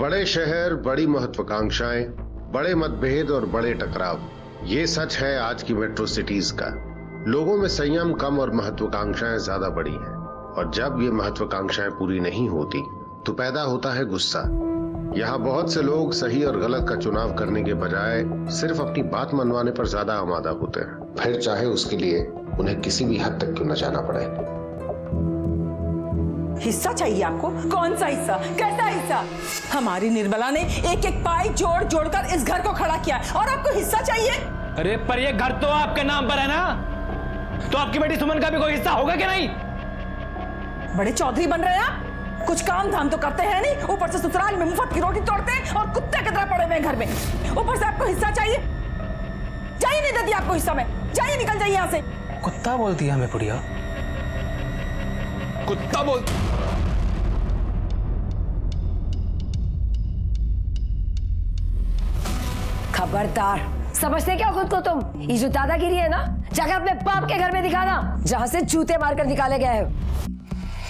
बड़े शहर, बड़ी महत्वाकांक्षाएं, बड़े मतभेद और बड़े टकराव, ये सच है आज की मेट्रो सिटीज का। लोगों में संयम कम और महत्वाकांक्षाएं ज्यादा बड़ी हैं, और जब ये महत्वाकांक्षाएं पूरी नहीं होती तो पैदा होता है गुस्सा। यहाँ बहुत से लोग सही और गलत का चुनाव करने के बजाय सिर्फ अपनी बात मनवाने पर ज्यादा आमादा होते हैं, फिर चाहे उसके लिए उन्हें किसी भी हद तक क्यों न जाना पड़े। हिस्सा चाहिए आपको? कौन सा हिस्सा? कैसा हिस्सा? हमारी निर्मला ने एक एक पाई जोड़ जोड़कर इस घर को खड़ा किया है और आपको हिस्सा चाहिए? अरे पर ये घर तो आपके नाम पर है ना, तो आपकी बेटी सुमन का भी कोई हिस्सा होगा कि नहीं? बड़े चौधरी बन रहे हैं आप। कुछ काम धाम तो करते हैं नहीं, ऊपर से ससुराल में मुफ्त की रोटी तोड़ते हैं और कुत्ते की तरह पड़े हुए घर में। ऊपर से आपको हिस्सा चाहिए? चाहिए नहीं देती आपको हिस्सा में? चाहिए, निकल जाइए यहाँ से। कुत्ता बोलती है हमें बुढ़िया, कुत्ता बोल। खबरदार, समझते क्या खुद को तुम? ये जो दादागिरी है ना, जाकर अपने बाप के घर में दिखाना, जहां से जूते मारकर निकाले गए हो।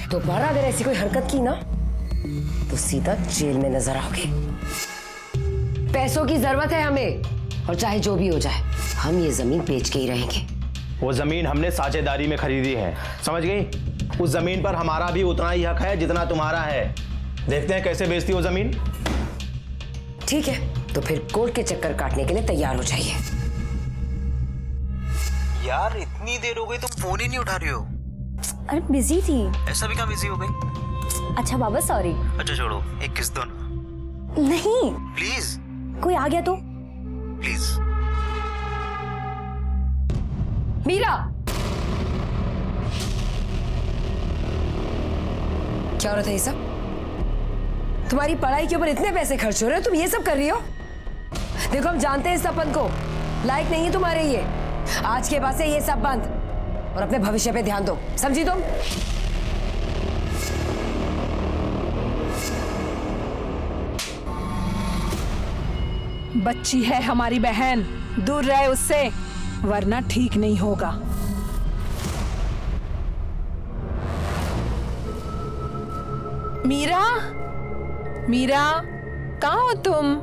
दोबारा अगर ऐसी कोई हरकत की ना तो सीधा जेल में नजर आओगे। पैसों की जरूरत है हमें, और चाहे जो भी हो जाए हम ये जमीन बेच के ही रहेंगे। वो जमीन हमने साझेदारी में खरीदी है, समझ गई? उस जमीन पर हमारा भी उतना ही हक है जितना तुम्हारा है। देखते हैं कैसे बेचती हो जमीन। ठीक है, तो फिर कोर्ट के चक्कर काटने के लिए तैयार हो जाइए। यार इतनी देर हो गई, तुम फोन ही नहीं उठा रहे हो। अरे बिजी थी। ऐसा भी क्या बिजी हो गई? अच्छा बाबा सॉरी। अच्छा छोड़ो, एक किस दो ना। नहीं प्लीज। कोई आ गया तो? प्लीज। मीरा, क्या हो रहा था ये सब? तुम्हारी पढ़ाई के ऊपर इतने पैसे खर्च हो रहे हो, तुम ये सब कर रही हो? देखो हम जानते हैं इस सपन को, लायक नहीं है तुम्हारे ये। आज के बाद से ये सब बंद, और अपने भविष्य पे ध्यान दो, समझी तुम? बच्ची है हमारी बहन, दूर रहे उससे, वरना ठीक नहीं होगा। मीरा, मीरा, कहाँ हो तुम?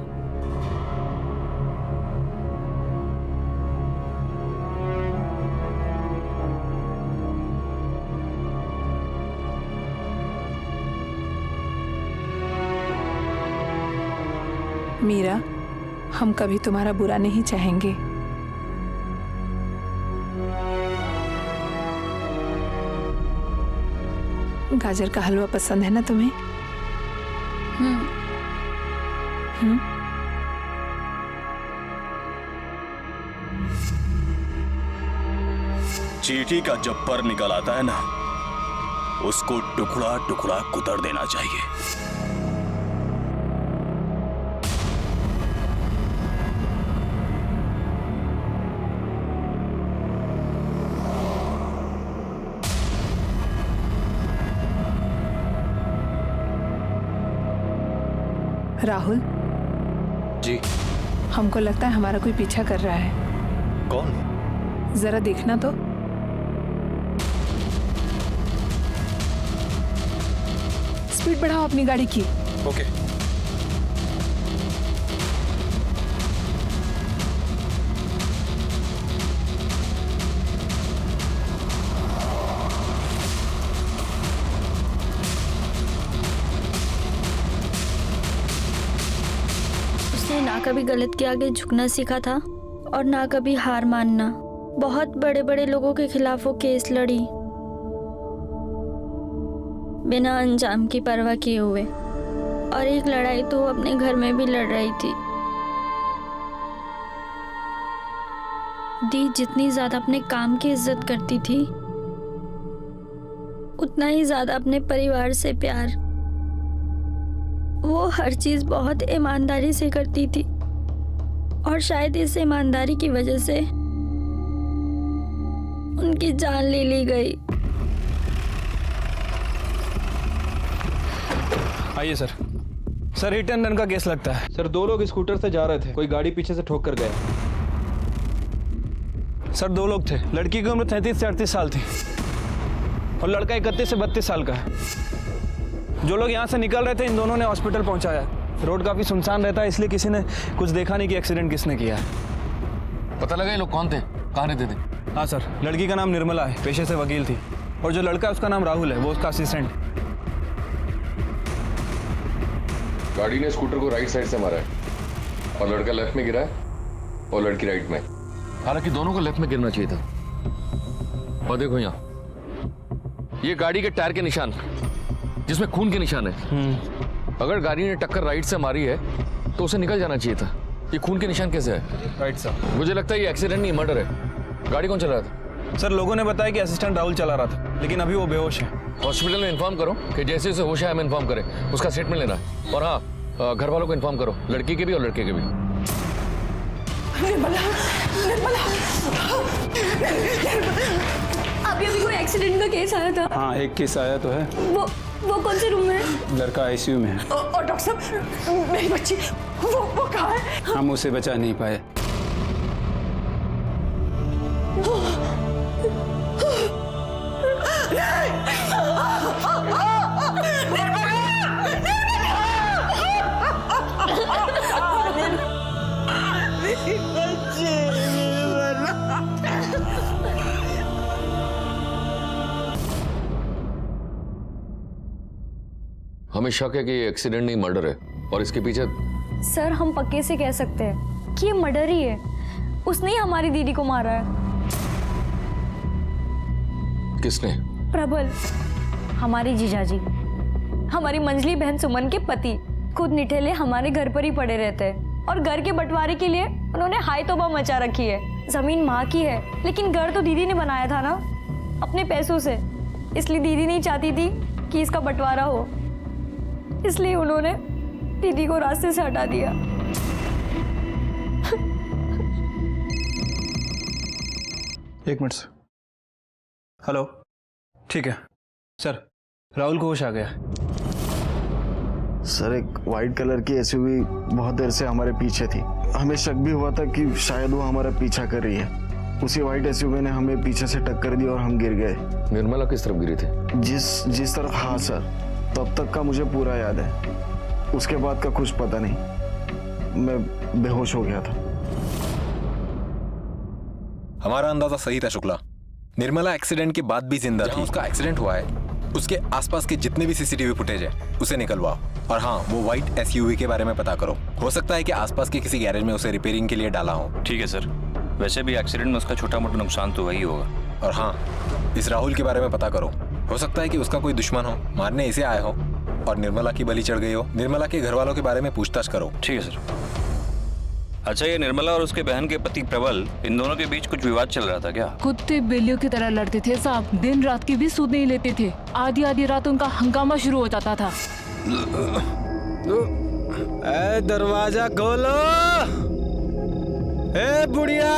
मीरा, हम कभी तुम्हारा बुरा नहीं चाहेंगे। गाजर का हलवा पसंद है ना तुम्हें? चींटी का जब पर निकल आता है ना, उसको टुकड़ा टुकड़ा कुतर देना चाहिए। राहुल जी। हमको लगता है हमारा कोई पीछा कर रहा है। कौन? जरा देखना तो। स्पीड बढ़ाओ अपनी गाड़ी की। ओके। उसने ना कभी गलत के आगे झुकना सीखा था और ना कभी हार मानना। बहुत बड़े बड़े लोगों के खिलाफ वो केस लड़ी, बिना अंजाम की परवाह किए हुए, और एक लड़ाई तो अपने घर में भी लड़ रही थी। दी जितनी ज्यादा अपने काम की इज्जत करती थी, उतना ही ज्यादा अपने परिवार से प्यार। वो हर चीज बहुत ईमानदारी से करती थी, और शायद इस ईमानदारी की वजह से उनकी जान ले ली गई। आइए sir. Sir hit and run का केस लगता है। सर 2 लोग स्कूटर से जा रहे थे, कोई गाड़ी पीछे से ठोक कर गया। सर 2 लोग थे, लड़की की उम्र 33 से 38 साल थी और लड़का 31 से 32 साल का है। जो लोग यहाँ से निकल रहे थे इन दोनों ने हॉस्पिटल पहुंचाया, रोड काफी सुनसान रहता है, इसलिए किसी ने कुछ देखा नहीं कि एक्सीडेंट किसने किया है। पता लगा ये लोग कौन थे, कहाँ रहते थे? हाँ सर, लड़की का नाम निर्मला है, पेशे से वकील थी, और जो लड़का है उसका नाम राहुल है, वो उसका असिस्टेंट। गाड़ी ने स्कूटर को राइट साइड से मारा है और लड़का लेफ्ट में गिरा है और लड़की राइट में। हालांकि दोनों को लेफ्ट में गिरना चाहिए था। और देखो यहाँ ये गाड़ी के टायर के निशान जिसमें खून के निशान है। अगर गाड़ी ने टक्कर राइट से मारी है तो उसे निकल जाना चाहिए था। ये खून के निशान कैसे है? Right sir. मुझे लगता है ये एक्सीडेंट नहीं, मर्डर है। गाड़ी कौन चला रहा था? सर, लोगों ने बताया कि असिस्टेंट राहुल चला रहा था, लेकिन अभी वो बेहोश है। हॉस्पिटल में इन्फॉर्म करो कि जैसे उसे होश है हमें इन्फॉर्म करें, उसका स्टेटमेंट लेना है। और हाँ, घर वालों को इन्फॉर्म करो, लड़की के भी और लड़के के भी। निर्मला, निर्मला, अभी अभी कोई एक्सीडेंट का केस आया था। हाँ, एक केस आया तो है। वो कौन से रूम में है? लड़का आईसीयू में है। और डॉक्टर साहब, मेरी बच्ची वो कहाँ है? हम उसे बचा नहीं पाए। हमें शक है कि ये एक्सीडेंट नहीं, मर्डर है। और इसके पीछे सर, हम पक्के से कह सकते हैं कि ये मर्डर ही है। उसने ही हमारी दीदी को मारा है। किसने? प्रबल, हमारी जीजाजी, हमारी मंजली बहन सुमन के पति। खुद निठेले हमारे घर पर ही पड़े रहते हैं और घर के बंटवारे के लिए उन्होंने हाय तौबा मचा रखी है। जमीन माँ की है, लेकिन घर तो दीदी ने बनाया था ना, अपने पैसों से। इसलिए दीदी नहीं चाहती थी कि इसका बंटवारा हो, इसलिए उन्होंने दीदी को रास्ते से हटा दिया। एक मिनट सर। हेलो, ठीक है सर, राहुल को होश आ गया। सर, एक वाइट कलर की एसयूवी बहुत देर से हमारे पीछे थी। हमें शक भी हुआ था कि शायद वो हमारा पीछा कर रही है। उसी वाइट एसयूवी ने हमें पीछे से टक्कर दी और हम गिर गए। निर्मला किस तरफ गिरी थी? जिस तरफ। हाँ सर, तब तक का मुझे पूरा याद है, उसके बाद का कुछ पता नहीं। मैं बेहोश हो गया था। हमारा अंदाजा सही था शुक्ला। निर्मला एक्सीडेंट के बाद भी जिंदा थी। उसका एक्सीडेंट हुआ है, उसके आसपास के जितने भी सीसीटीवी फुटेज है उसे निकलवाओ। और हाँ, वो व्हाइट एसयूवी के बारे में पता करो। हो सकता है कि आसपास के किसी गैरेज में उसे रिपेयरिंग के लिए डाला हो। ठीक है सर, वैसे भी एक्सीडेंट में उसका छोटा मोटा नुकसान तो वही होगा। और हाँ, इस राहुल के बारे में पता करो। हो सकता है कि उसका कोई दुश्मन हो, मारने इसे आए हो और निर्मला की बलि चढ़ गई हो। निर्मला के घर वालों के बारे में पूछताछ करो। ठीक है सर। अच्छा, ये निर्मला और उसके बहन के पति प्रबल, इन दोनों के बीच कुछ विवाद चल रहा था क्या? कुत्ते बिल्लियों की तरह लड़ते थे साहब। दिन रात की भी सूद नहीं लेते थे। आधी आधी रात उनका हंगामा शुरू हो जाता था। ए, दरवाजा खोलो। ए बुढ़िया,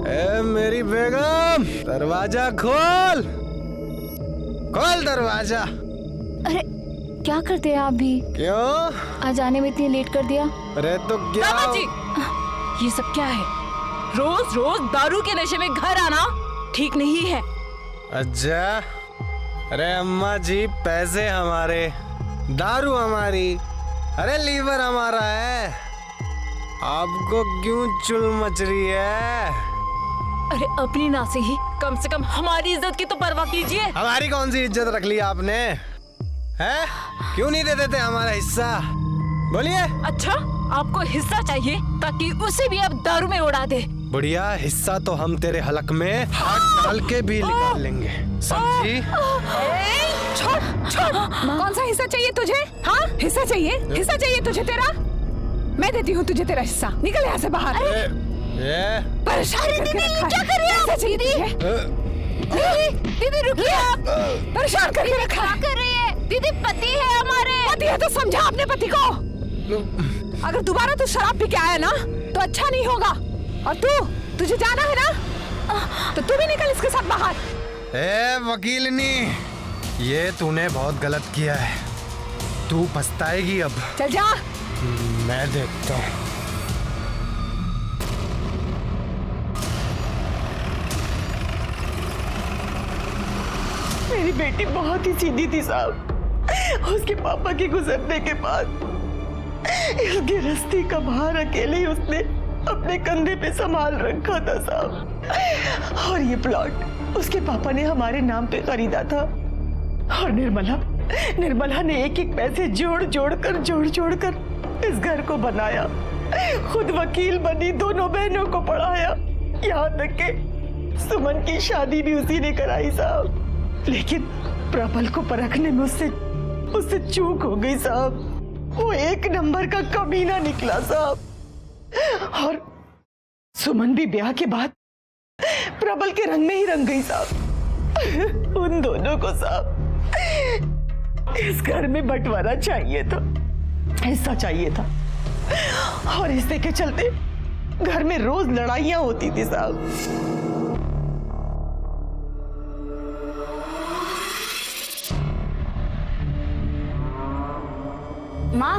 ए मेरी बेगम, दरवाजा खोल, खोल दरवाजा। अरे क्या करते हैं आप भी? क्यों? आज आने में इतनी लेट कर दिया? अरे तो क्या? ये सब क्या है? रोज रोज दारू के नशे में घर आना ठीक नहीं है। अच्छा, अरे अम्मा जी, पैसे हमारे, दारू हमारी, अरे लीवर हमारा है। आपको क्यों चुल मच रही है? अरे अपनी ना से ही कम से कम हमारी इज्जत की तो परवाह कीजिए। हमारी कौन सी इज्जत रख ली आपने? हैं? क्यों नहीं दे देते हमारा हिस्सा? बोलिए। अच्छा, आपको हिस्सा चाहिए ताकि उसे भी आप दारू में उड़ा दे। बढ़िया, हिस्सा तो हम तेरे हलक में हाथ डाल के भी निकाल लेंगे, समझी? छोड़ छोड़, कौन सा हिस्सा चाहिए तुझे? हाँ, हिस्सा चाहिए? हिस्सा चाहिए तुझे तेरा? मैं देती हूँ तुझे तेरा हिस्सा। निकल यहाँ से बाहर। परेशान करके रखा है। क्या कर रही है? चाहिए दीदी, दीदी रुकिए। परेशान करके रखा है। कर रही है? दीदी पति है हमारे। पति है तो समझा अपने पति को। अगर दोबारा तू शराब पी के आया ना तो अच्छा नहीं होगा। और तुझे जाना है ना, तो तू भी निकल इसके साथ बाहर। ए वकीलनी, ये तूने बहुत गलत किया है। तू पछताएगी अब। चल जा। मैं देखता हूँ। मेरी बेटी बहुत ही सीधी थी साहब। उसके पापा के गुजरने के बाद इस गिरस्ती का भार अकेले ही उसने अपने कंधे पे संभाल रखा था साहब। और ये प्लॉट उसके पापा ने हमारे नाम पे खरीदा था। और निर्मला ने एक एक पैसे जोड़ जोड़ कर इस घर को बनाया, खुद वकील बनी, दोनों बहनों को पढ़ाया, यहाँ तक के सुमन की शादी भी उसी ने कराई साहब। लेकिन प्रबल को परखने में उससे चूक हो गई साहब। वो एक नंबर का कमीना निकला साहब। और सुमन भी ब्याह के बाद प्रबल के रंग में ही रंग गई साहब। उन दोनों को साहब इस घर में बंटवारा चाहिए था, हिस्सा चाहिए था। और हिस्से के चलते घर में रोज लड़ाइयां होती थी साहब। माँ,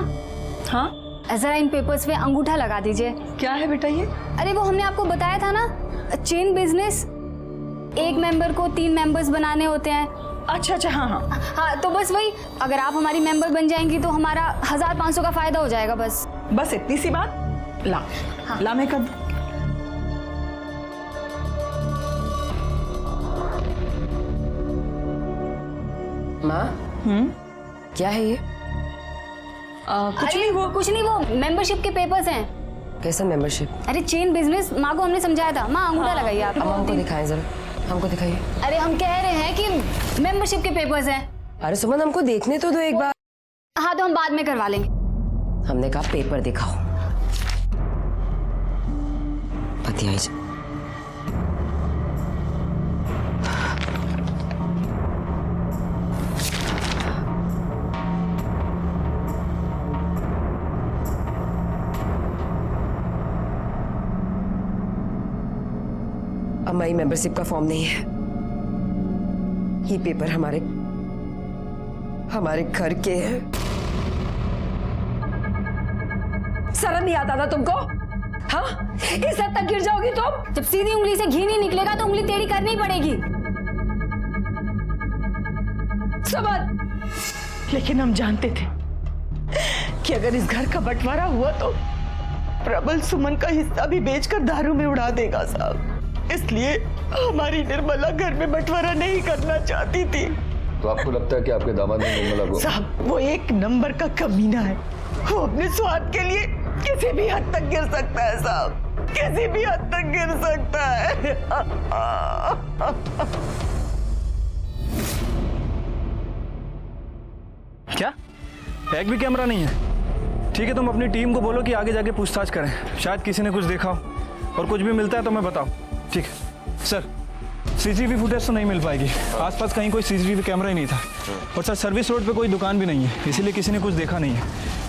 हाँ जरा इन पेपर्स पे अंगूठा लगा दीजिए। क्या है बेटा ये? अरे वो हमने आपको बताया था ना, चेन बिजनेस, एक मेंबर को 3 मेंबर्स बनाने होते हैं। अच्छा हाँ हाँ हाँ, तो बस वही, अगर आप हमारी मेंबर बन जाएंगी तो हमारा 1500 का फायदा हो जाएगा। बस इतनी सी बात। ला हाँ। ला मैं कर दूं। माँ, क्या है ये? कुछ नहीं, वो मेंबरशिप के पेपर्स हैं। कैसा मेंबरशिप? अरे चेन बिजनेस, माँ को हमने समझाया था। माँ अंगूठा लगाइए आप। अब हमको दिखाएं जरा, हमको दिखाइए। अरे हम कह रहे हैं कि मेंबरशिप के पेपर्स हैं। अरे सुमन, हमको देखने तो दो एक बार। हाँ तो हम बाद में करवा लेंगे। हमने कहा पेपर दिखाओ। पति आई। हमारी मेंबरशिप का फॉर्म नहीं है। ये पेपर हमारे घर के हैं। शर्म नहीं आता था तुमको? हाँ, इस हद तक गिर जाओगी तुम? जब सीधी उंगली से घी नहीं निकलेगा तो उंगली टेढ़ी करनी ही पड़ेगी। समझ। लेकिन हम जानते थे कि अगर इस घर का बंटवारा हुआ तो प्रबल सुमन का हिस्सा भी बेचकर दारू में उड़ा देगा साहब। इसलिए हमारी निर्मला घर में बंटवारा नहीं करना चाहती थी। तो आपको लगता है कि आपके दामाद ने निर्मला को? साहब वो एक नंबर का कमीना है। वो अपने स्वार्थ के लिए किसी भी हद तक गिर सकता है साहब, किसी भी हद तक गिर सकता है। क्या एक भी कैमरा नहीं है? ठीक है, तुम अपनी टीम को बोलो कि आगे जाके पूछताछ करें, शायद किसी ने कुछ देखा हो, और कुछ भी मिलता है तो मैं बताऊं। ठीक है सर। सीसीटीवी फुटेज तो नहीं मिल पाएगी, आसपास कहीं कोई सीसीटीवी कैमरा ही नहीं था। और सर सर्विस रोड पे कोई दुकान भी नहीं है, इसीलिए किसी ने कुछ देखा नहीं है।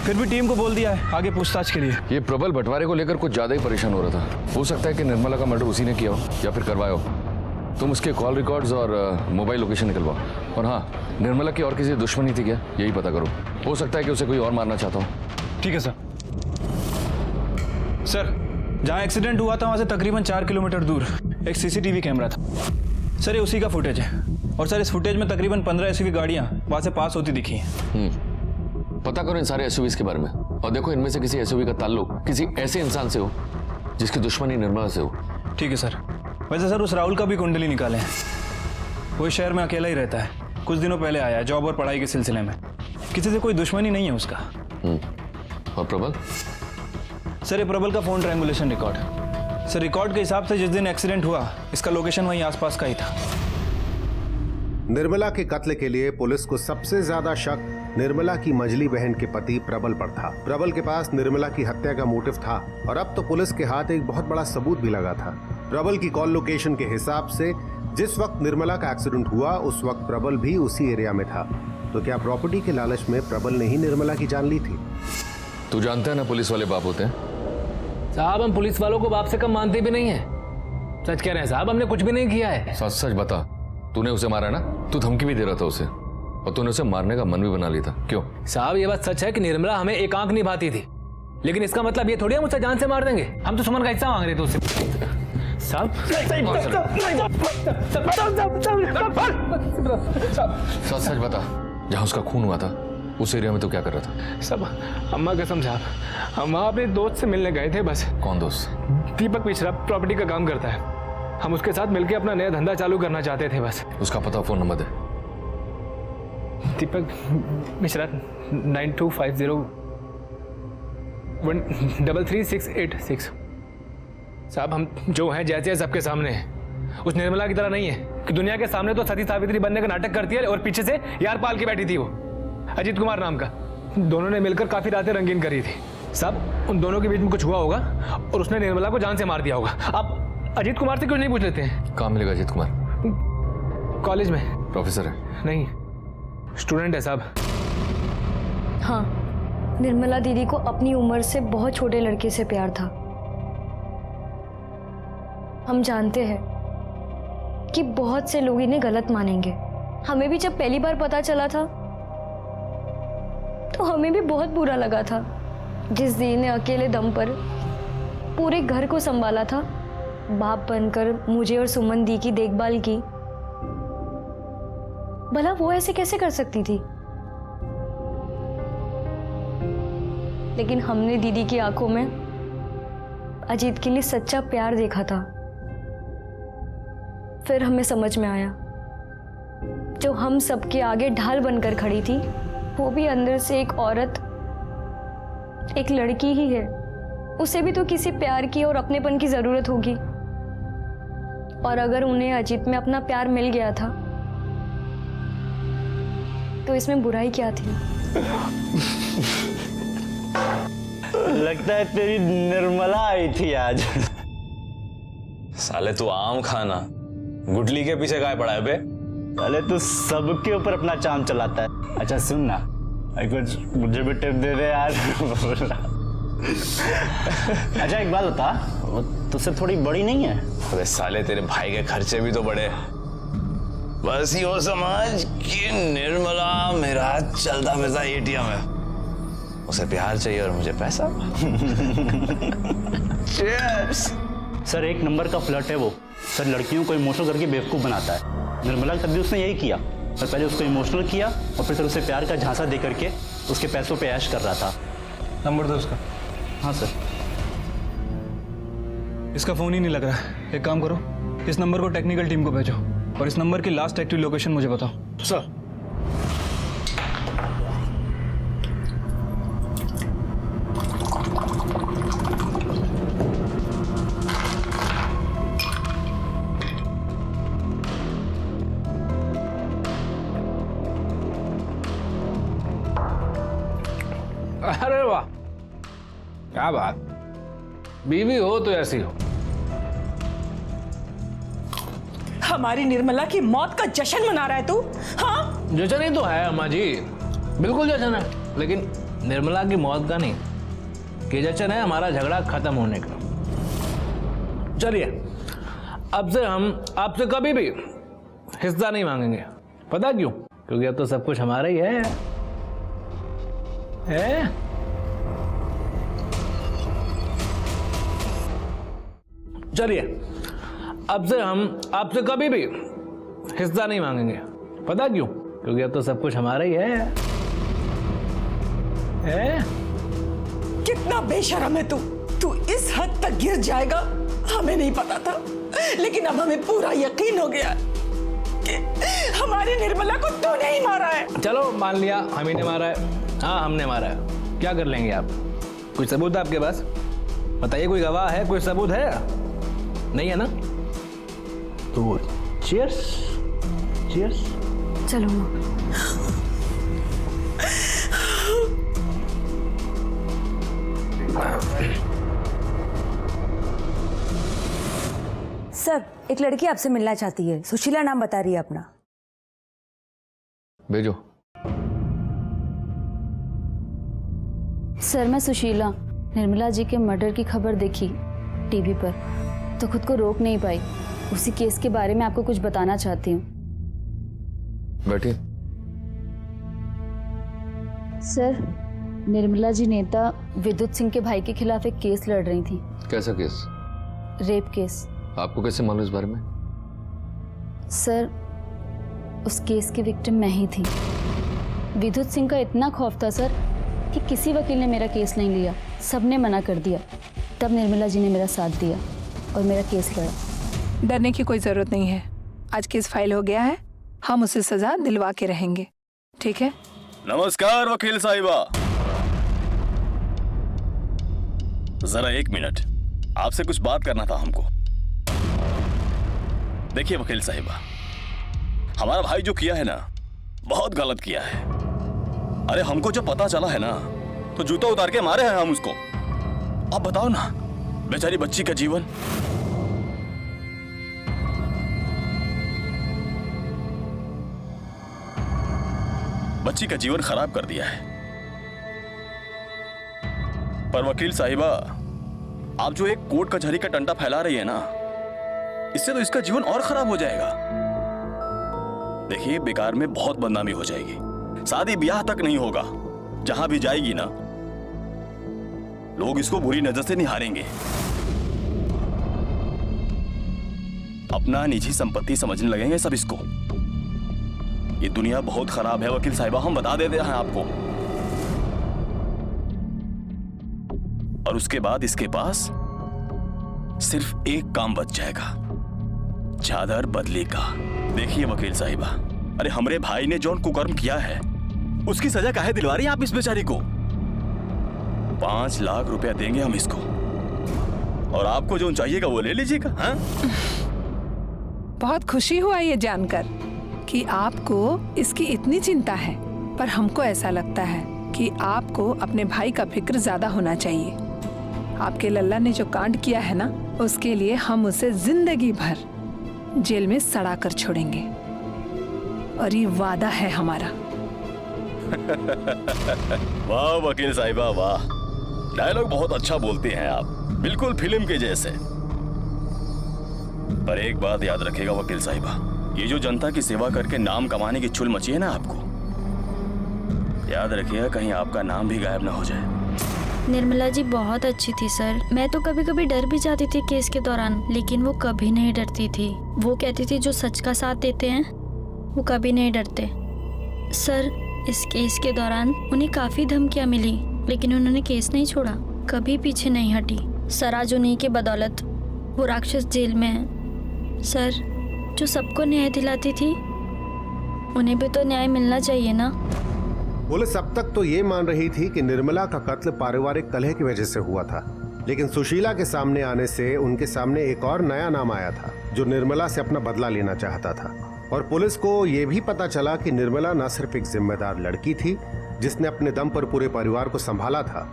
फिर भी टीम को बोल दिया है आगे पूछताछ के लिए। ये प्रबल बंटवारे को लेकर कुछ ज्यादा ही परेशान हो रहा था। हो सकता है कि निर्मला का मर्डर उसी ने किया हो या फिर करवाया हो। तुम उसके कॉल रिकॉर्ड्स और मोबाइल लोकेशन निकलवाओ। और हाँ, निर्मला की और किसी दुश्मनी थी क्या, यही पता करो। हो सकता है कि उसे कोई और मारना चाहता हो। ठीक है सर। सर जहाँ एक्सीडेंट हुआ था वहाँ से तकरीबन 4 किलोमीटर दूर एक सीसीटीवी कैमरा था। सर ये उसी का फुटेज है। और सर इस फुटेज में तकरीबन 15 एसयूवी गाड़ियाँ वहाँ से पास होती दिखी हैं। पता करो इन सारे एसयूवीज के बारे में, और देखो इनमें से किसी एसयूवी का ताल्लुक किसी ऐसे इंसान से हो जिसकी दुश्मनी निर्मला से हो। ठीक है सर। वैसे सर उस राहुल का भी कुंडली निकाले हैं। वो शहर में अकेला ही रहता है, कुछ दिनों पहले आया है जॉब और पढ़ाई के सिलसिले में। किसी से कोई दुश्मनी नहीं है उसका। और प्रबल? सर ये प्रबल का फोन ट्रायंगुलेशन रिकॉर्ड है। सर रिकॉर्ड के हिसाब से जिस दिन एक्सीडेंट हुआ इसका लोकेशन वहीं आसपास का ही था। निर्मला के कत्ल के लिए पुलिस को सबसे ज्यादा शक निर्मला की मझली बहन के पति प्रबल पर था। प्रबल के पास निर्मला की हत्या का मोटिव था और अब तो पुलिस के हाथ एक बहुत बड़ा सबूत भी लगा था। प्रबल की कॉल लोकेशन के हिसाब से जिस वक्त निर्मला का एक्सीडेंट हुआ उस वक्त प्रबल भी उसी एरिया में था। तो क्या प्रॉपर्टी के लालच में प्रबल ने ही निर्मला की जान ली थी? तू जानता है ना पुलिस वाले बाप होते हैं। साहब हम पुलिस वालों को बाप से कम मानते भी नहीं है। सच कह रहे हैं साहब, हमने कुछ भी नहीं किया है। सच सच बता, तूने उसे मारा ना? तू धमकी भी दे रहा था उसे, और तूने उसे मारने का मन भी बना लिया था। क्यों? साहब ये बात सच है कि निर्मला हमें एक आंख निभाती थी, लेकिन इसका मतलब ये थोड़ी हम उसे जान से मार देंगे। हम तो सुमन का हिस्सा मांग रहे थे उससे। साहब सच सच बता, जहाँ उसका खून हुआ था उस एरिया में तो क्या कर रहा था? सब अम्मा कसम साहब, हम वहाँ अपने दोस्त से मिलने गए थे बस। कौन दोस्त? दीपक मिश्रा, प्रॉपर्टी का काम करता है। हम उसके साथ मिलकर अपना नया धंधा चालू करना चाहते थे बस। उसका पता, फोन नंबर दे। दीपक मिश्रा 9250133686। साहब हम जो हैं जैसे हैं सबके सामने हैं। उस निर्मला की तरह नहीं है कि दुनिया के सामने तो सती सावित्री बनने का नाटक करती है और पीछे से यार पाल के बैठी थी वो, अजीत कुमार नाम का। दोनों ने मिलकर काफी रातें रंगीन करी थी। साहब उन दोनों के बीच में कुछ हुआ होगा और उसने निर्मला को जान से मार दिया होगा। आप अजीत कुमार से क्यों नहीं पूछ लेते हैं? कहाँ मिलेगा अजीत कुमार? कॉलेज में। प्रोफेसर है? नहीं, स्टूडेंट है साहब। हाँ, निर्मला दीदी को अपनी उम्र से बहुत छोटे लड़के से प्यार था। हम जानते हैं कि बहुत से लोग इन्हें गलत मानेंगे। हमें भी जब पहली बार पता चला था तो हमें भी बहुत बुरा लगा था। जिस दी ने अकेले दम पर पूरे घर को संभाला था, बाप बनकर मुझे और सुमन दी की देखभाल की, भला वो ऐसे कैसे कर सकती थी? लेकिन हमने दीदी की आंखों में अजीत के लिए सच्चा प्यार देखा था। फिर हमें समझ में आया, जो हम सबके आगे ढाल बनकर खड़ी थी, वो भी अंदर से एक औरत, एक लड़की ही है। उसे भी तो किसी प्यार की और अपनेपन की जरूरत होगी। और अगर उन्हें अजीत में अपना प्यार मिल गया था तो इसमें बुराई क्या थी? लगता है तेरी निर्मला आई थी आज। साले तू आम खाना गुटली के पीछे काय पड़ा है बे? साले तू सबके ऊपर अपना चाम चलाता है। अच्छा सुन ना, कुछ मुझे भी टिप दे दे यार। अच्छा एक बात बता, वो तुझसे थोड़ी बड़ी नहीं है? अबे साले तेरे भाई के खर्चे भी तो बड़े। बस यो समझ कि निर्मला मेरा चलता फिरता एटीएम है। उसे प्यार चाहिए और मुझे पैसा। Cheers! सर एक नंबर का फ्लर्ट है वो। सर लड़कियों को इमोशनल करके बेवकूफ बनाता है। निर्मला तब भी उसने यही किया। और पहले उसको इमोशनल किया और फिर उसे प्यार का झांसा दे करके उसके पैसों पे ऐश कर रहा था। नंबर दो उसका। हाँ सर। इसका फोन ही नहीं लग रहा है। एक काम करो, इस नंबर को टेक्निकल टीम को भेजो और इस नंबर की लास्ट एक्टिव लोकेशन मुझे बताओ। सर। अरे वाह, क्या बात, बीवी हो तो ऐसी हो। हमारी निर्मला की मौत का जश्न मना रहा है तू? हाँ, जश्न ही तो है अम्मा जी, बिल्कुल जश्न है, लेकिन निर्मला की मौत का नहीं, कि जश्न है हमारा झगड़ा खत्म होने का। चलिए, अब से हम आपसे कभी भी हिस्सा नहीं मांगेंगे। पता क्यों? क्योंकि अब तो सब कुछ हमारा ही है। चलिए, अब से हम आपसे कभी भी हिस्सा नहीं मांगेंगे। पता क्यों? क्योंकि अब तो सब कुछ हमारा ही है। कितना बेशर्म है तू। तू इस हद तक गिर जाएगा हमें नहीं पता था, लेकिन अब हमें पूरा यकीन हो गया कि हमारी निर्मला को तूने ही मारा है। चलो मान लिया हम ही ने मारा है। हाँ हमने मारा है, क्या कर लेंगे आप? कोई सबूत है आपके पास? बताइए, कोई गवाह है, कोई सबूत है? नहीं है ना? तो चीयर्स। चीयर्स। चलो सर, एक लड़की आपसे मिलना चाहती है। सुशीला नाम बता रही है अपना। भेजो। सर मैं सुशीला, निर्मला जी के मर्डर की खबर देखी टीवी पर, तो खुद को रोक नहीं पाई। उसी केस के बारे में आपको कुछ बताना चाहती हूँ। बैठिए। सर, निर्मला जी नेता विद्युत सिंह के भाई के खिलाफ एक केस लड़ रही थी। कैसा केस? Rape case. आपको कैसे मालूम इस बारे में? सर, उस केस की विक्टिम मैं ही थी। विद्युत सिंह का इतना खौफ था सर कि किसी वकील ने मेरा केस नहीं लिया, सबने मना कर दिया। तब निर्मला जी ने मेरा साथ दिया और मेरा केस लड़ा। डरने की कोई ज़रूरत नहीं है। आज केस फाइल हो गया है, हम उसे सज़ा दिलवा के रहेंगे, ठीक है? नमस्कार वकील साहिबा। जरा 1 मिनट, आपसे कुछ बात करना था हमको। देखिए वकील साहिबा, हमारा भाई जो किया है ना, बहुत गलत किया है। अरे हमको जब पता चला है ना, तो जूता उतार के मारे हैं हम उसको। अब बताओ ना, बेचारी बच्ची का जीवन। बच्ची का जीवन खराब कर दिया है। पर वकील साहिबा, आप जो एक कोर्ट कचहरी का टंटा फैला रही है ना, इससे तो इसका जीवन और खराब हो जाएगा। देखिए, बेकार में बहुत बदनामी हो जाएगी, शादी ब्याह तक नहीं होगा। जहां भी जाएगी ना, लोग इसको बुरी नजर से निहारेंगे, अपना निजी संपत्ति समझने लगेंगे सब इसको। ये दुनिया बहुत खराब है वकील साहिबा, हम बता देते हैं आपको। और उसके बाद इसके पास सिर्फ एक काम बच जाएगा, चादर बदली का। देखिए वकील साहिबा, अरे हमरे भाई ने जो कुकर्म किया है, उसकी सजा काहे दिलवा रही हैं आप इस बेचारी को? 5 लाख रुपया देंगे हम इसको, और आपको जो चाहिएगा वो ले लीजिएगा। हाँ? बहुत खुशी हुआ ये जानकर कि आपको इसकी इतनी चिंता है, पर हमको ऐसा लगता है कि आपको अपने भाई का फिक्र ज्यादा होना चाहिए। आपके लल्ला ने जो कांड किया है ना, उसके लिए हम उसे जिंदगी भर जेल में सड़ा कर छोड़ेंगे, और ये वादा है हमारा। वाह वकील साहिबा वाह, डायलॉग बहुत अच्छा बोलते हैं आप, बिल्कुल फिल्म के जैसे। पर एक बात याद रखिएगा वकील साहिबा, ये जो जनता की सेवा करके नाम कमाने की चुल मची है ना आपको, याद रखिएगा कहीं आपका नाम भी गायब ना हो जाए। निर्मला जी बहुत अच्छी थी सर। मैं तो कभी कभी डर भी जाती थी केस के दौरान, लेकिन वो कभी नहीं डरती थी। वो कहती थी जो सच का साथ देते हैं वो कभी नहीं डरते। सर, इस केस के दौरान उन्हें काफ़ी धमकियाँ मिली, लेकिन उन्होंने केस नहीं छोड़ा, कभी पीछे नहीं हटी। सर, आज उन्हीं की बदौलत वो राक्षस जेल में है। सर, जो सबको न्याय दिलाती थी, उन्हें भी तो न्याय मिलना चाहिए ना। पुलिस अब तक तो ये मान रही थी कि निर्मला का कत्ल पारिवारिक कलह की वजह से हुआ था, लेकिन सुशीला के सामने आने से उनके सामने एक और नया नाम आया था जो निर्मला से अपना बदला लेना चाहता था। और पुलिस को यह भी पता चला कि निर्मला न सिर्फ एक जिम्मेदार लड़की थी जिसने अपने दम पर पूरे परिवार को संभाला था,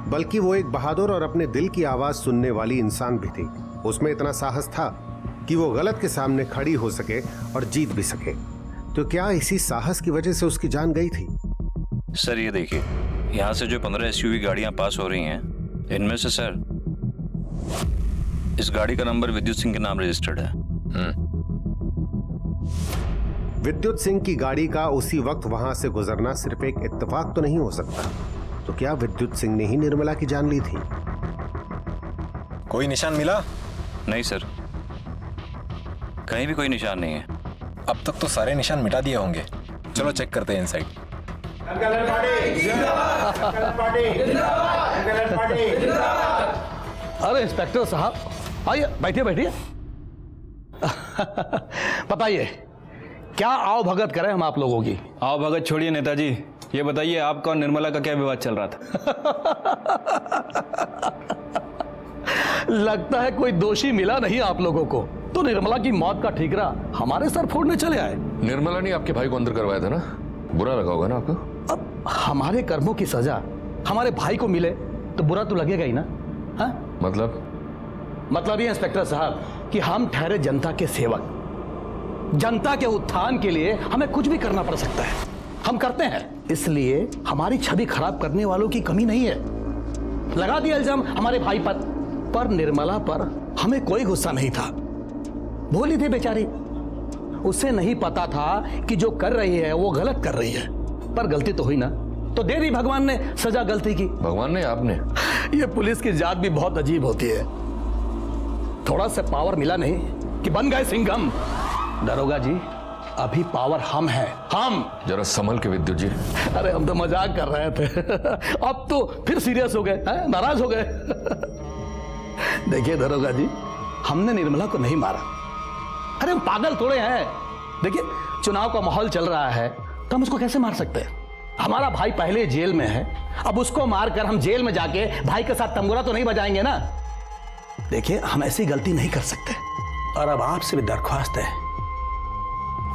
बल्कि वो एक बहादुर और अपने दिल की आवाज सुनने वाली इंसान भी थी। उसमें इतना साहस था कि वो गलत के सामने खड़ी हो सके और जीत भी सके। तो क्या इसी साहस की वजह से उसकी जान गई थी? सर ये देखिए, यहाँ से जो 15 एसयूवी गाड़ियां पास हो रही हैं, इनमें से सर इस गाड़ी का नंबर विद्युत सिंह के नाम रजिस्टर्ड है। विद्युत सिंह की गाड़ी का उसी वक्त वहां से गुजरना सिर्फ एक इत्तेफाक तो नहीं हो सकता। तो क्या विद्युत सिंह ने ही निर्मला की जान ली थी? कोई निशान मिला? नहीं सर, कहीं भी कोई निशान नहीं है। अब तक तो सारे निशान मिटा दिए होंगे। चलो चेक करते हैं इनसाइड। अरे इंस्पेक्टर साहब, आइए बैठिए बैठिए। बताइए क्या आओ भगत करें हम आप लोगों की? आओ भगत छोड़िए नेताजी, ये बताइए आपका और निर्मला का क्या विवाद चल रहा था? लगता है कोई दोषी मिला नहीं आप लोगों को, तो निर्मला की मौत का ठीकरा हमारे सर फोड़ने चले आए। निर्मला ने आपके भाई को अंदर करवाया था ना, बुरा लगा होगा ना आपको? अब हमारे कर्मों की सजा हमारे भाई को मिले तो बुरा तो लगेगा ही ना। हाँ? मतलब ये इंस्पेक्टर साहब कि हम ठहरे जनता के सेवक, जनता के उत्थान के लिए हमें कुछ भी करना पड़ सकता है, हम करते हैं। इसलिए हमारी छवि खराब करने वालों की कमी नहीं है। लगा दिया इल्जाम हमारे भाई पर निर्मला पर हमें कोई गुस्सा नहीं था। भोली थी बेचारी, उसे नहीं पता था कि जो कर रही है वो गलत कर रही है, पर गलती तो हुई ना, तो दे दी भगवान ने सजा गलती की। भगवान ने? आपने? ये पुलिस की जात भी बहुत अजीब होती है। थोड़ा सा पावर मिला नहीं कि बन गए सिंघम। दरोगा जी, अभी पावर हम हैं, हम। जरा संभल के विद्युत जी। अरे हम तो मजाक कर रहे थे, अब तो फिर सीरियस हो गए, नाराज हो गए। देखिए दरोगा जी, हमने निर्मला को नहीं मारा। अरे हम पागल थोड़े हैं। देखिए चुनाव का माहौल चल रहा है तो हम उसको कैसे मार सकते हैं? हमारा भाई पहले जेल में है, अब उसको मारकर हम जेल में जाके भाई के साथ तंबूरा तो नहीं बजाएंगे ना। देखिए हम ऐसी गलती नहीं कर सकते, और अब आपसे भी दरख्वास्त है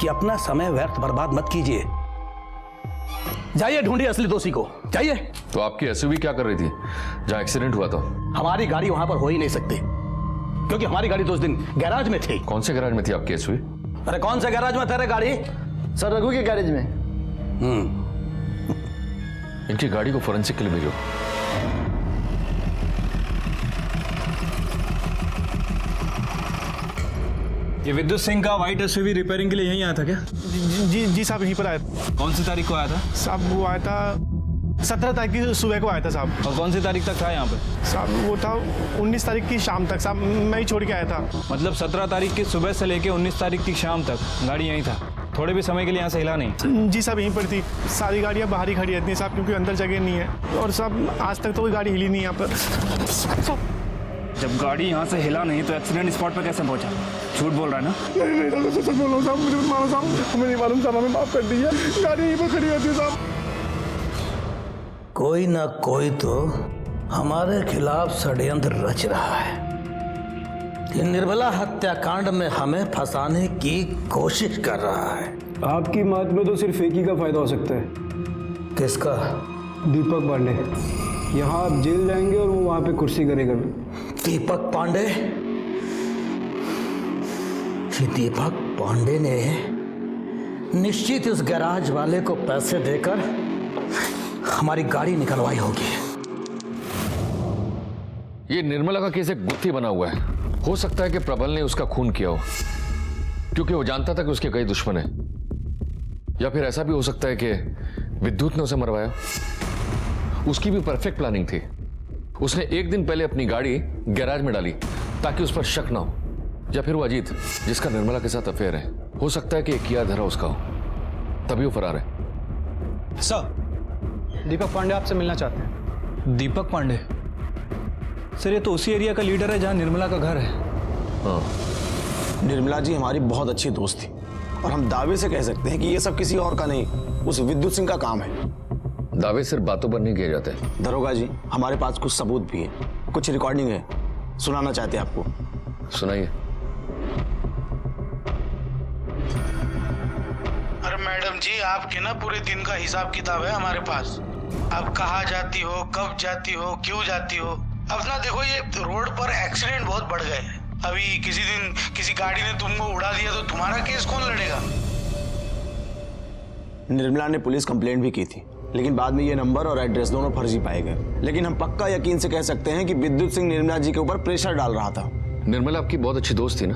कि अपना समय व्यर्थ बर्बाद मत कीजिए। जाइए ढूंढिए असली दोषी को, जाइए। तो आपकी एसयूवी क्या कर रही थी जहां एक्सीडेंट हुआ था? हमारी गाड़ी वहां पर हो ही नहीं सकती, क्योंकि हमारी गाड़ी तो उस दिन गैराज में थी। कौन से गैराज में थी आपकी एसयूवी? अरे कौन से गैराज में तेरे गाड़ी? सर रघु के गैरेज में। इनकी गाड़ी को फोरेंसिक के लिए भेजो। ये विद्युत सिंह का व्हाइट एसयूवी रिपेयरिंग के लिए यहीं आया था क्या? जी साहब यहीं पर आया था। कौन सी तारीख को आया था? साहब वो आया था 17 तारीख की सुबह को आया था साहब। और कौन सी तारीख तक था यहाँ पे? साहब वो था 19 तारीख की शाम तक साहब, मैं ही छोड़ के आया था। मतलब 17 तारीख की सुबह से लेके 19 तारीख की शाम तक गाड़ी यहीं था, थोड़े भी समय के लिए यहाँ से हिला नहीं? जी साहब यहीं पर थी, सारी गाड़ियाँ बाहर ही खड़ी रहती हैं साहब, क्योंकि अंदर जगह नहीं है। और साहब आज तक तो कोई गाड़ी हिली नहीं यहाँ पर। जब गाड़ी यहाँ से हिला नहीं तो एक्सीडेंट स्पॉट पे कैसे पहुंचा? झूठ बोल रहा है ना? नहीं सच बोल रहा हूँ साहब, मुझे मारो साहब, हमें नहीं मालूम साहब, हमें माफ कर दीजिए। गाड़ी यहीं पर खड़ी रहती है साहब। कोई ना कोई तो हमारे खिलाफ षड्यंत्र रच रहा है कि निर्मला हत्याकांड में हमें फंसाने की कोशिश कर रहा है। आपकी बात में तो सिर्फ एक ही का फायदा हो सकता है। किसका? दीपक पांडे। यहाँ आप जेल जाएंगे और वो वहाँ पे कुर्सी करेगा। दीपक पांडे? दीपक पांडे ने निश्चित इस गैराज वाले को पैसे देकर हमारी गाड़ी निकलवाई होगी। ये निर्मला का केस एक गुत्थी बना हुआ है। हो सकता है कि प्रबल ने उसका खून किया हो, क्योंकि वो जानता था कि उसके कई दुश्मन हैं। या फिर ऐसा भी हो सकता है कि विद्युत ने उसे मरवाया। उसकी भी परफेक्ट प्लानिंग थी। उसने एक दिन पहले अपनी गाड़ी गैराज में डाली ताकि उस पर शक ना हो। या फिर वो अजीत, जिसका निर्मला के साथ अफेयर है, हो सकता है कि किया धरा उसका हो, तभी वो फरार है। सर, दीपक पांडे आपसे मिलना चाहते हैं। दीपक पांडे? सर ये तो उसी एरिया का लीडर है जहां निर्मला का घर है। हाँ। निर्मला जी हमारी बहुत अच्छी दोस्त थी, और हम दावे से कह सकते हैं कि ये सब किसी और का नहीं, उस विद्युत सिंह का काम है। दावे सिर्फ बातों पर नहीं किए जाते। दरोगा जी हमारे पास कुछ सबूत भी है, कुछ रिकॉर्डिंग है, सुनाना चाहते हैं आपको। सुनाइए। अरे मैडम जी, आपके ना पूरे दिन का हिसाब किताब है हमारे पास। आप कहाँ जाती हो, कब जाती हो, क्यों जाती हो। अब ना देखो, ये रोड पर एक्सीडेंट बहुत बढ़ गए हैं। अभी किसी दिन किसी गाड़ी ने तुमको उड़ा दिया तो तुम्हारा केस कौन लड़ेगा? निर्मला ने पुलिस कंप्लेंट भी की थी, लेकिन बाद में ये नंबर और एड्रेस दोनों फर्जी पाए गए। लेकिन हम पक्का यकीन से कह सकते हैं कि विद्युत सिंह निर्मला जी के ऊपर प्रेशर डाल रहा था। निर्मला आपकी बहुत अच्छी दोस्त थी ना,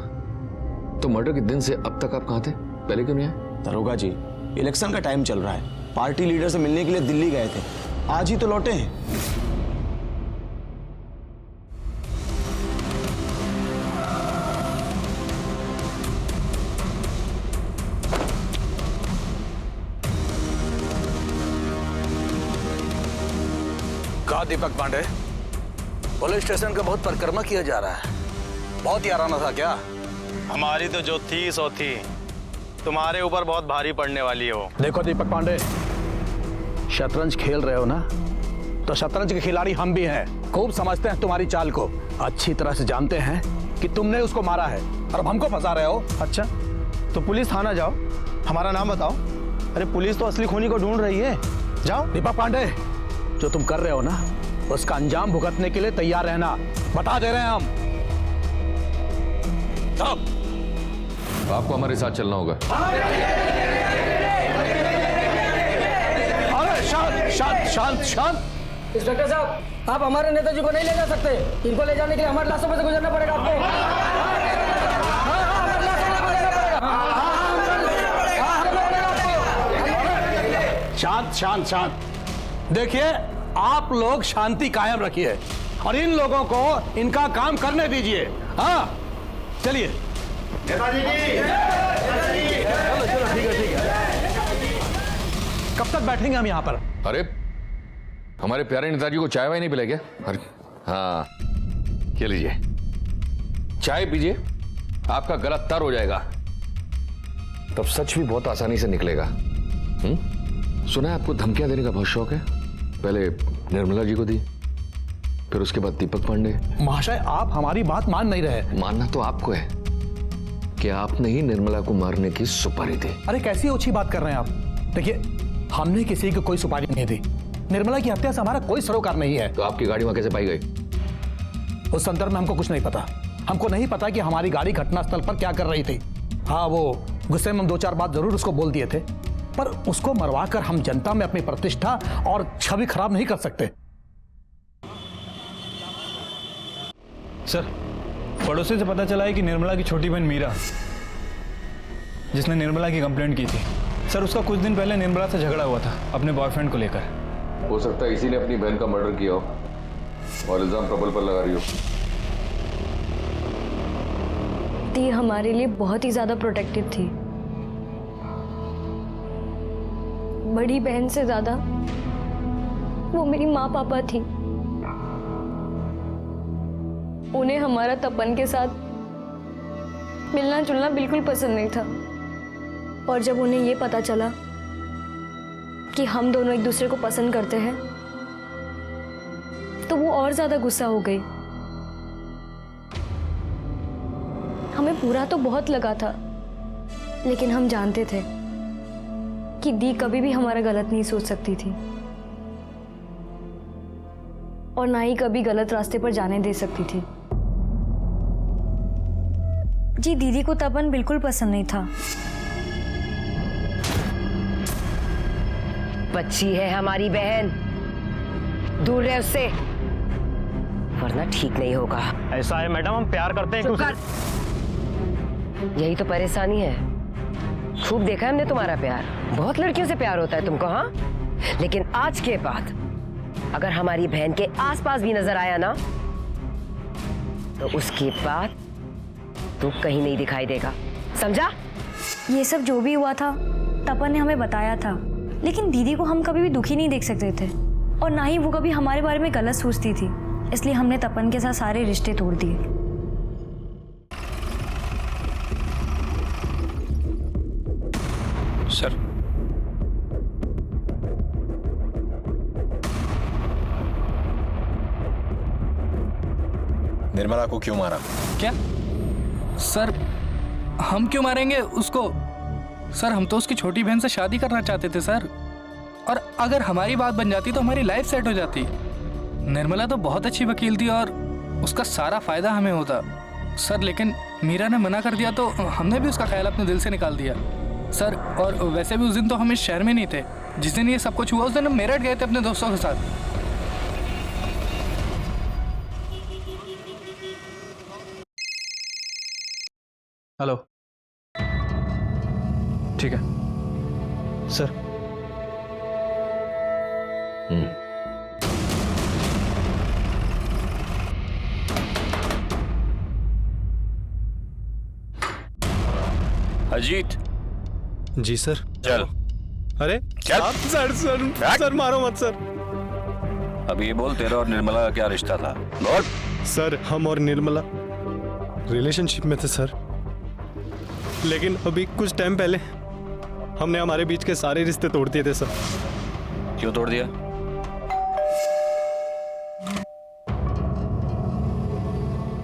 तो मर्डर के दिन से अब तक आप कहाँ थे? पहले क्यों नहीं आए? दरोगा जी इलेक्शन का टाइम चल रहा है, पार्टी लीडर से मिलने के लिए दिल्ली गए थे, आज ही तो लौटे हैं। कहा दीपक पांडे, पुलिस स्टेशन का बहुत परिक्रमा किया जा रहा है, बहुत याराना था क्या? हमारी तो जो थी सो थी, तुम्हारे ऊपर बहुत भारी पड़ने वाली है वो। देखो दीपक पांडे, शतरंज खेल रहे हो ना, तो शतरंज के खिलाड़ी हम भी हैं, खूब समझते हैं तुम्हारी चाल को, अच्छी तरह से जानते हैं कि तुमने उसको मारा है और अब हमको फंसा रहे हो। अच्छा तो पुलिस थाना जाओ, हमारा नाम बताओ। अरे पुलिस तो असली खूनी को ढूंढ रही है, जाओ। दीपक पांडे, जो तुम कर रहे हो ना, उसका अंजाम भुगतने के लिए तैयार रहना, बता दे रहे हैं हम। आपको हमारे साथ चलना होगा। अरे शांत शांत शांत शांत। इंस्पेक्टर साहब, आप हमारे नेताजी को नहीं ले जा सकते, इनको ले जाने के लिए हमारे लाशों में से गुजरना पड़ेगा आपको। शांत शांत शांत। देखिए, आप लोग शांति कायम रखिए और इन लोगों को इनका काम करने दीजिए। हाँ चलिए। नेताजी जी, चलो चलो ठीक है। कब तक बैठेंगे हम यहाँ पर? अरे हमारे प्यारे नेताजी को चाय वाय नहीं पिलाई क्या? अरे हाँ, ये लीजिए चाय पीजिए, आपका गला तर हो जाएगा, तब सच भी बहुत आसानी से निकलेगा। सुना है आपको धमकियां देने का बहुत शौक है, पहले निर्मला जी को दी, फिर उसके बाद दीपक पांडे। महाशय आप हमारी बात मान नहीं रहे। मानना तो आपको है कि आपने ही निर्मला को मारने की सुपारी दी। अरे कैसी ओछी बात कर रहे हैं आप? देखिए हमने किसी को कोई सुपारी नहीं दी, निर्मला की हत्या से हमारा कोई सरोकार नहीं है। तो आपकी गाड़ी वहां कैसे पाई गई? उस संदर्भ में हमको कुछ नहीं पता। हमको नहीं पता कि हमारी गाड़ी घटनास्थल पर क्या कर रही थी। हाँ, वो गुस्से में हम 2-4 बात जरूर उसको बोल दिए थे, पर उसको मरवाकर हम जनता में अपनी प्रतिष्ठा और छवि खराब नहीं कर सकते। सर, पड़ोसी से पता चला है कि निर्मला की छोटी बहन मीरा, जिसने निर्मला की कंप्लेंट की थी, सर उसका कुछ दिन पहले निर्मला से झगड़ा हुआ था अपने बॉयफ्रेंड को लेकर। हो सकता है इसी ने अपनी बहन का मर्डर किया हो और इल्जाम प्रबल पर लगा रही हो। दी हमारे लिए बहुत ही ज्यादा प्रोटेक्टिव थी, बड़ी बहन से ज्यादा वो मेरी माँ पापा थी। उन्हें हमारा तपन के साथ मिलना जुलना बिल्कुल पसंद नहीं था, और जब उन्हें ये पता चला कि हम दोनों एक दूसरे को पसंद करते हैं तो वो और ज्यादा गुस्सा हो गई। हमें बुरा तो बहुत लगा था, लेकिन हम जानते थे कि दी कभी भी हमारा गलत नहीं सोच सकती थी और ना ही कभी गलत रास्ते पर जाने दे सकती थी। जी दीदी को तपन बिल्कुल पसंद नहीं था। बच्ची है हमारी बहन, दूर रहे उससे वरना ठीक नहीं होगा। ऐसा है मैडम, हम प्यार करते हैं। यही तो परेशानी है। खूब देखा है हमने तुम्हारा प्यार, बहुत लड़कियों से प्यार होता है तुमको। हाँ, लेकिन आज के बाद अगर हमारी बहन के आसपास भी नजर आया ना तो उसके बाद तू कहीं नहीं दिखाई देगा, समझा? ये सब जो भी हुआ था तपन ने हमें बताया था, लेकिन दीदी को हम कभी भी दुखी नहीं देख सकते थे और ना ही वो कभी हमारे बारे में गलत सोचती थी, इसलिए हमने तपन के साथ सारे रिश्ते तोड़ दिए। सर, निर्मला को क्यों मारा? क्या सर, हम क्यों मारेंगे उसको? सर, हम तो उसकी छोटी बहन से शादी करना चाहते थे सर, और अगर हमारी बात बन जाती तो हमारी लाइफ सेट हो जाती। निर्मला तो बहुत अच्छी वकील थी और उसका सारा फायदा हमें होता सर, लेकिन मीरा ने मना कर दिया तो हमने भी उसका ख्याल अपने दिल से निकाल दिया सर। और वैसे भी उस दिन तो हम इस शहर में नहीं थे, जिस दिन ये सब कुछ हुआ उस दिन हम मेरठ गए थे अपने दोस्तों के साथ। हेलो, ठीक है सर। अजीत। जी सर। चल। अरे चल। सर सर सर मारो मत सर। अब ये बोल, तेरा और निर्मला का क्या रिश्ता था? बोल। सर, हम और निर्मला रिलेशनशिप में थे सर, लेकिन अभी कुछ टाइम पहले हमने हमारे बीच के सारे रिश्ते तोड़ दिए थे सर। क्यों तोड़ दिया?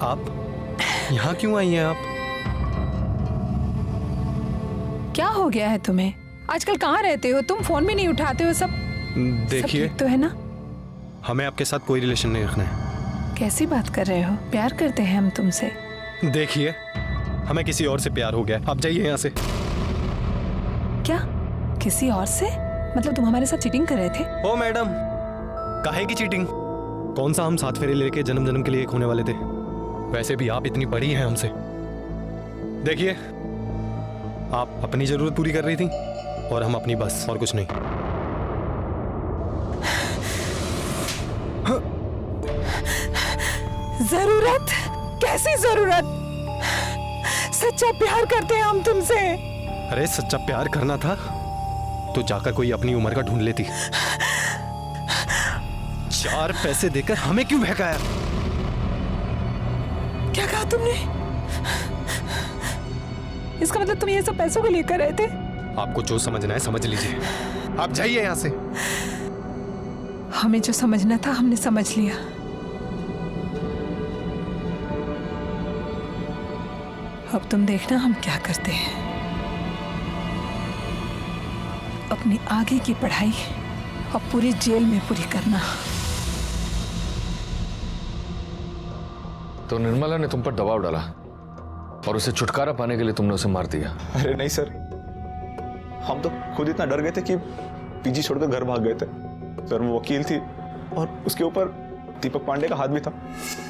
आप यहाँ क्यों आई हैं आप? क्या हो गया है तुम्हें? आजकल कहाँ रहते हो तुम? फोन भी नहीं उठाते हो। सब देखिए, तो है ना? हमें आपके साथ कोई रिलेशन नहीं रखना है। कैसी बात कर रहे हो? प्यार करते हैं हम तुमसे। देखिए, हमें किसी और से प्यार हो गया, आप जाइए यहाँ से। क्या? किसी और से? मतलब तुम हमारे साथ चीटिंग कर रहे थे? ओ मैडम, काहे की चीटिंग? कौन सा हम 7 फेरे लेके जन्म जन्म के लिए एक होने वाले थे? वैसे भी आप इतनी बड़ी हैं हमसे। देखिए, आप अपनी जरूरत पूरी कर रही थी और हम अपनी, बस, और कुछ नहीं। जरूरत? कैसी जरूरत? सच्चा प्यार करते हैं हम तुमसे। अरे सच्चा प्यार करना था तो जाकर कोई अपनी उम्र का ढूंढ लेती। 4 पैसे देकर हमें क्यों बहकाया? क्या कहा तुमने? इसका मतलब तुम ये सब पैसों को लेकर आए थे? आपको जो समझना है समझ लीजिए, आप जाइए यहां से। हमें जो समझना था हमने समझ लिया। अब तुम देखना हम क्या करते हैं। अपनी आगे की पढ़ाई अब पूरी जेल में पूरी करना। तो निर्मला ने तुम पर दबाव डाला और उसे छुटकारा पाने के लिए तुमने उसे मार दिया? अरे नहीं सर, हम तो खुद इतना डर गए थे कि पीजी छोड़कर घर भाग गए थे सर। वो वकील थी और उसके ऊपर दीपक पांडे का हाथ भी था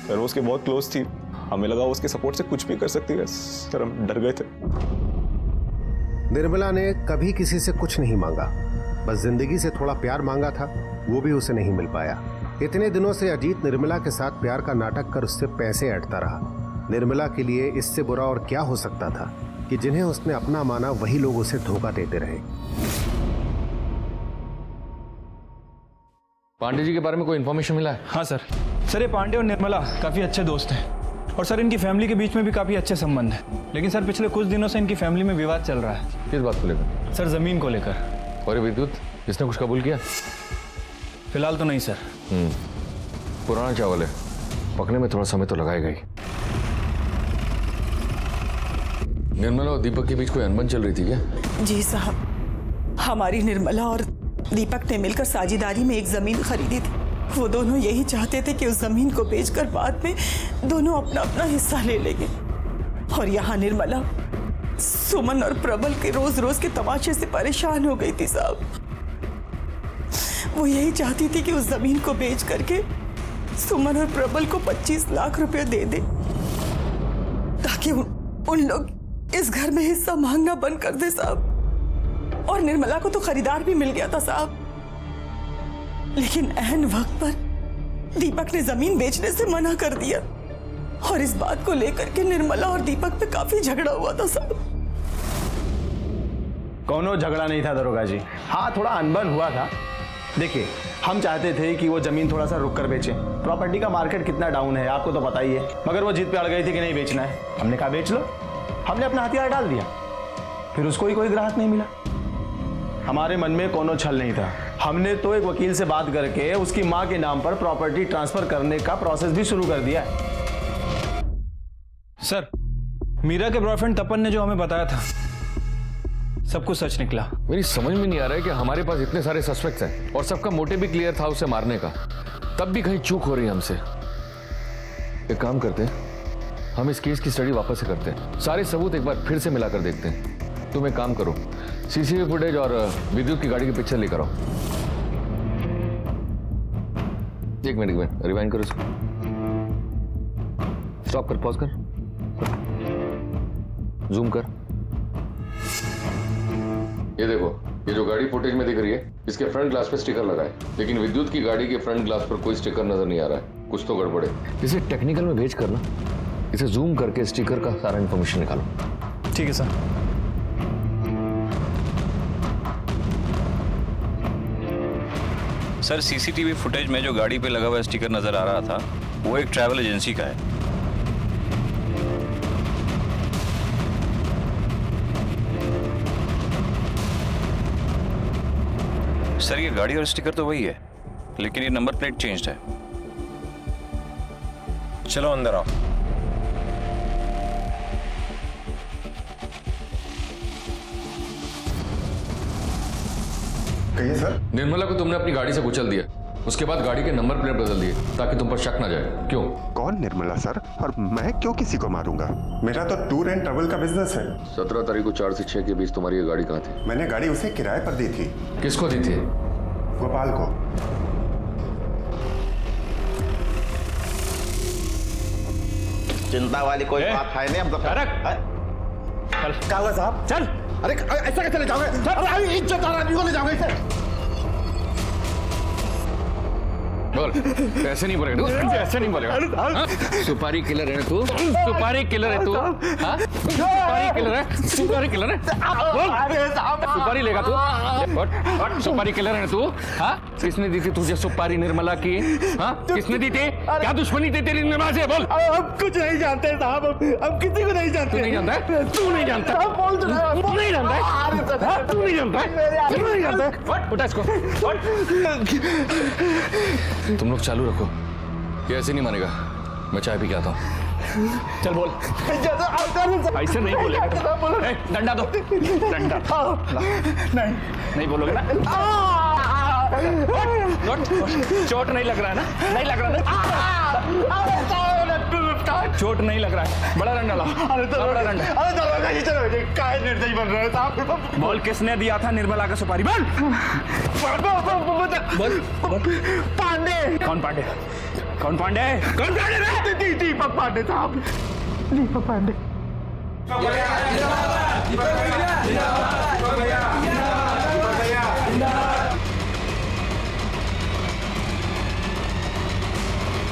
सर। वो उसके बहुत क्लोज थी, हमें लगा वो उसके सपोर्ट से कुछ भी कर सकती है सर। हम डर गए थे। निर्मला ने कभी किसी से कुछ नहीं मांगा, बस जिंदगी से थोड़ा प्यार मांगा था, वो भी उसे नहीं मिल पाया। इतने दिनों से अजीत निर्मला के साथ प्यार का नाटक कर उससे पैसे ऐंठता रहा। निर्मला के लिए इससे बुरा और क्या हो सकता था कि जिन्हें उसने अपना माना वही लोग उसे धोखा देते रहे। पांडे जी के बारे में कोई इन्फॉर्मेशन मिला है? हाँ सर। सर ये पांडे और निर्मला काफ़ी अच्छे दोस्त हैं और सर इनकी फैमिली के बीच में भी काफ़ी अच्छे संबंध हैं। लेकिन सर पिछले कुछ दिनों से इनकी फैमिली में विवाद चल रहा है। किस बात को लेकर? सर ज़मीन को लेकर। और विद्युत, इसने कुछ कबूल किया? फिलहाल तो नहीं सर। पुराना चावल है, पकने में थोड़ा समय तो लगाएगा ही। निर्मला और दीपक के बीच कोई अनबन चल रही थी क्या? जी साहब, हमारी निर्मला और दीपक ने मिलकर साझेदारी में एक जमीन खरीदी थी। वो दोनों यही चाहते थे कि उस जमीन को बेचकर बाद में दोनों अपना अपना हिस्सा ले लेंगे। और यहाँ निर्मला सुमन और प्रबल के रोज रोज के तमाशे से परेशान हो गई थी साहब। वो यही चाहती थी कि उस जमीन को बेच करके सुमन और प्रबल को 25 लाख रुपए दे दे ताकि उन लोग इस घर में हिस्सा मांगना बंद कर दे साहब। और निर्मला को तो खरीदार भी मिल गया था साहब, लेकिन ऐन वक्त पर दीपक ने जमीन बेचने से मना कर दिया। और इस बात को लेकर के निर्मला और दीपक पे काफी झगड़ा हुआ था साहब। कौनो झगड़ा नहीं था दरोगा जी। हाँ, थोड़ा अनबन हुआ था। देखिए, हम चाहते थे कि वो जमीन थोड़ा सा रुक कर बेचें। प्रॉपर्टी का मार्केट कितना डाउन है आपको तो पता ही है। मगर वो जिद पे अड़ गई थी कि नहीं बेचना है। हमने कहा बेच लो। हमने अपना हथियार डाल दिया, फिर उसको ही कोई ग्राहक नहीं मिला। हमारे मन में कोनो छल नहीं था। हमने तो एक वकील से बात करके उसकी माँ के नाम पर प्रॉपर्टी ट्रांसफर करने का प्रोसेस भी शुरू कर दिया है। सर, मीरा के बॉयफ्रेंड तपन ने जो हमें बताया था सब कुछ सच निकला। मेरी समझ में नहीं आ रहा है कि हमारे पास इतने सारे सस्पेक्ट्स हैं और सबका मोटिव भी क्लियर था उसे मारने का, तब भी कहीं चूक हो रही है हमसे। एक काम करते हैं, हम इस केस की स्टडी वापस से करते हैं, सारे सबूत एक बार फिर से मिलाकर देखते हैं। तुम एक काम करो, सीसीटीवी फुटेज और विद्युत की गाड़ी के पिक्चर लेकर आओ। एक मिनट रिवाइंड करो इसको। स्टॉप कर, पॉज कर, जूम कर। ये देखो, ये जो गाड़ी फुटेज में दिख रही है इसके फ्रंट ग्लास पे स्टिकर लगा है, लेकिन विद्युत की गाड़ी के फ्रंट ग्लास पर कोई स्टिकर नजर नहीं आ रहा है। कुछ तो गड़बड़ है। इसे टेक्निकल में भेज कर ना, इसे जूम करके स्टिकर का सारा इंफॉर्मेशन निकालो। ठीक है सर। सर, सीसीटीवी फुटेज में जो गाड़ी पे लगा हुआ स्टिकर नजर आ रहा था वो एक ट्रैवल एजेंसी का है। सर, ये गाड़ी और स्टिकर तो वही है, लेकिन ये नंबर प्लेट चेंज्ड है। चलो अंदर आओ। कहिए सर। निर्मला को तुमने अपनी गाड़ी से कुचल दिया, उसके बाद गाड़ी के नंबर प्लेट बदल दिए ताकि तुम पर शक ना जाए। क्यों? कौन निर्मला सर? और मैं क्यों किसी को मारूंगा? मेरा तो टूर एंड ट्रैवल का बिजनेस है। 17 तारीख को 4 से 6 के बीच तुम्हारी ये गाड़ी कहाँ थी? मैंने गाड़ी उसे किराए पर दी थी। किसको दी थी? गोपाल को। चिंता वाली कोई बात है नहीं। हम तो क्या हुआ साहब? चल। अरे ऐसा कैसे ले जाओगे? अरे इज्जतदार आदमी को ले जाओगे इसे? बोल ऐसे नहीं बोलेगा तू, ऐसे नहीं बोलेगा। हाँ? सुपारी किलर है तू, सुपारी किलर है तू, हाँ? सुपारी किलर है, सुपारी किलर है, बोल सुपारी लेगा तू, सुपारी किलर है तू, हाँ? किसने दी थी तुझे सुपारी निर्मला की, हाँ? किसने दी थी? क्या दुश्मनी थी तेरी निर्मला से, बोल। अब कुछ नहीं जानते साहब, अब किसी को नहीं जानते। तू नहीं जानता है? तू नहीं जानता, तू नहीं जानता है, तू नहीं जानता है, तू नहीं जानता है, उठा इसको, तुम लोग चालू रखो, ये ऐसे नहीं मानेगा, मैं चाय पी के आता हूँ। चल बोल। ऐसे नहीं बोलेगा तो। डंडा दो, डंडा नहीं बोलोगे ना? चोट नहीं लग रहा है ना? नहीं लग रहा ना? चोट नहीं लग रहा है, बड़ा डंडा लाओ, बड़ा डंडा। निर्दयी बन रहे साहब। बोल किसने दिया था निर्मला का सुपारी, बोल। पांडे। कौन पांडे? कौन पांडे? कौन पांडे? दीपक पांडे साहब, दीपक पांडे।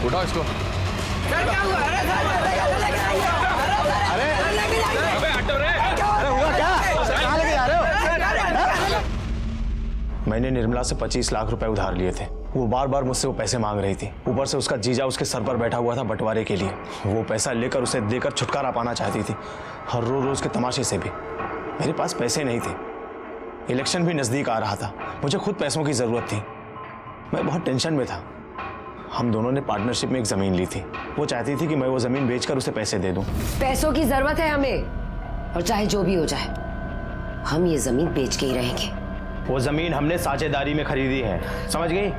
उठाओ इसको। मैंने निर्मला से 25 लाख रुपए उधार लिए थे। वो बार बार मुझसे वो पैसे मांग रही थी। ऊपर से उसका जीजा उसके सर पर बैठा हुआ था बंटवारे के लिए। वो पैसा लेकर उसे देकर छुटकारा पाना चाहती थी, हर रोज के तमाशे से भी। मेरे पास पैसे नहीं थे, इलेक्शन भी नजदीक आ रहा था, मुझे खुद पैसों की जरूरत थी। मैं बहुत टेंशन में था। हम दोनों ने पार्टनरशिप में एक जमीन ली थी। वो चाहती थी कि मैं वो जमीन बेचकर उसे पैसे दे दूं। पैसों की जरूरत है हमें, और चाहे जो भी हो जाए हम ये जमीन बेच के ही रहेंगे। वो जमीन हमने साझेदारी में खरीदी है, समझ गई?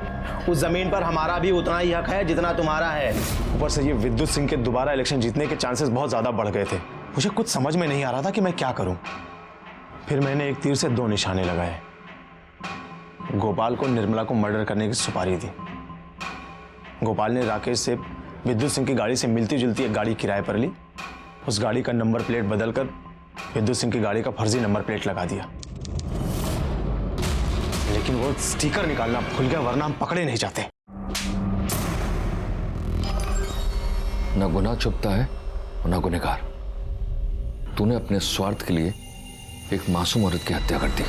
उस जमीन पर हमारा भी उतना ही हक है जितना तुम्हारा है। ऊपर से ये विद्युत सिंह के दोबारा इलेक्शन जीतने के चांसेस बहुत ज्यादा बढ़ गए थे। मुझे कुछ समझ में नहीं आ रहा था कि मैं क्या करूं। फिर मैंने एक तीर से 2 निशाने लगाए। गोपाल को निर्मला को मर्डर करने की सुपारी दी। गोपाल ने राकेश से विद्युत सिंह की गाड़ी से मिलती जुलती एक गाड़ी किराए पर ली। उस गाड़ी का नंबर प्लेट बदलकर विद्युत सिंह की गाड़ी का फर्जी नंबर प्लेट लगा दिया। लेकिन वो स्टिकर निकालना भूल गया, वरना हम पकड़े नहीं जाते। ना गुनाह छुपता है और ना गुनहगार। तूने अपने स्वार्थ के लिए एक मासूम औरत की हत्या कर दी।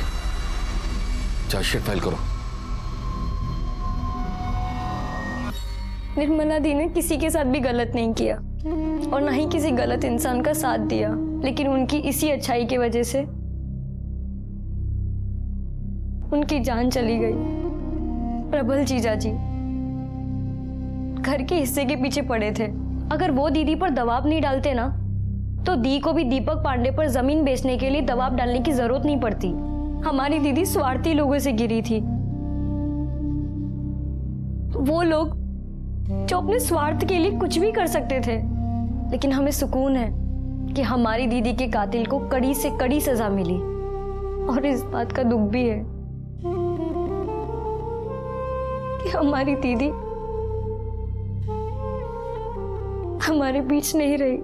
चार्जशीट फाइल करो। निर्मला दी ने किसी के साथ भी गलत नहीं किया और ना ही किसी गलत इंसान का साथ दिया, लेकिन उनकी इसी अच्छाई की वजह से उनकी जान चली गई। प्रबल जीजा जी घर के हिस्से के पीछे पड़े थे। अगर वो दीदी पर दबाव नहीं डालते ना, तो दी को भी दीपक पांडे पर जमीन बेचने के लिए दबाव डालने की जरूरत नहीं पड़ती। हमारी दीदी स्वार्थी लोगों से गिरी थी, वो लोग जो अपने स्वार्थ के लिए कुछ भी कर सकते थे। लेकिन हमें सुकून है कि हमारी दीदी के कातिल को कड़ी से कड़ी सजा मिली, और इस बात का दुख भी है कि हमारी दीदी हमारे बीच नहीं रही।